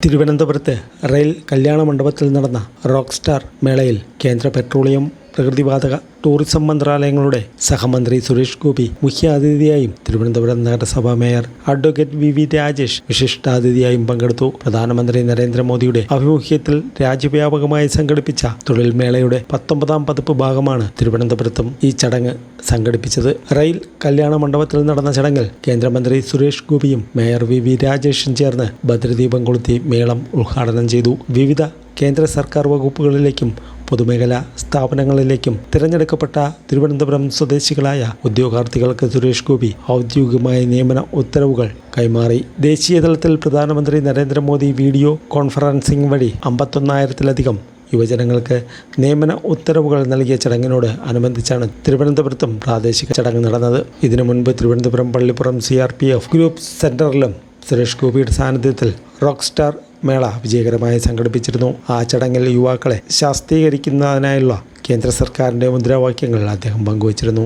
തിരുവനന്തപുരത്ത് റെയിൽ കല്യാണ മണ്ഡപത്തിൽ നടന്ന റോക്ക് സ്റ്റാർ മേളയിൽ കേന്ദ്ര പെട്രോളിയം, പ്രകൃതിവാതക, ടൂറിസം മന്ത്രാലയങ്ങളുടെ സഹമന്ത്രി സുരേഷ് ഗോപി മുഖ്യാതിഥിയായും തിരുവനന്തപുരം നഗരസഭാ മേയർ അഡ്വക്കേറ്റ് വി രാജേഷ് വിശിഷ്ടാതിഥിയായും പങ്കെടുത്തു. പ്രധാനമന്ത്രി നരേന്ദ്രമോദിയുടെ ആഭിമുഖ്യത്തിൽ രാജ്യവ്യാപകമായി സംഘടിപ്പിച്ച തൊഴിൽ മേളയുടെ 19ാം പതിപ്പ് ഭാഗമാണ് തിരുവനന്തപുരത്തും ഈ ചടങ്ങ് സംഘടിപ്പിച്ചത്. റെയിൽ കല്യാണ മണ്ഡപത്തിൽ നടന്ന ചടങ്ങിൽ കേന്ദ്രമന്ത്രി സുരേഷ് ഗോപിയും മേയർ വി രാജേഷും ചേർന്ന് ഭദ്രദീപം കൊളുത്തി മേളം ഉദ്ഘാടനം ചെയ്തു. വിവിധ കേന്ദ്ര സർക്കാർ വകുപ്പുകളിലേക്കും പൊതുമേഖലാ സ്ഥാപനങ്ങളിലേക്കും തിരഞ്ഞെടുക്കപ്പെട്ട തിരുവനന്തപുരം സ്വദേശികളായ ഉദ്യോഗാർത്ഥികൾക്ക് സുരേഷ് ഗോപി ഔദ്യോഗികമായ നിയമന ഉത്തരവുകൾ കൈമാറി. ദേശീയ തലത്തിൽ പ്രധാനമന്ത്രി നരേന്ദ്രമോദി വീഡിയോ കോൺഫറൻസിംഗ് വഴി 51,000-ലധികം യുവജനങ്ങൾക്ക് നിയമന ഉത്തരവുകൾ നൽകിയ ചടങ്ങിനോട് അനുബന്ധിച്ചാണ് തിരുവനന്തപുരത്തും പ്രാദേശിക ചടങ്ങ് നടന്നത്. ഇതിനു മുൻപ് തിരുവനന്തപുരം പള്ളിപ്പുറം CRPF ഗ്രൂപ്പ് സെന്ററിലും സുരേഷ് ഗോപിയുടെ സാന്നിധ്യത്തിൽ റോക്ക് സ്റ്റാർ മേള വിജയകരമായി സംഘടിപ്പിച്ചിരുന്നു. ആ ചടങ്ങിൽ യുവാക്കളെ ശാക്തീകരിക്കുന്നതിനായുള്ള കേന്ദ്ര സർക്കാരിൻ്റെ മുദ്രാവാക്യങ്ങൾ അദ്ദേഹം പങ്കുവച്ചിരുന്നു.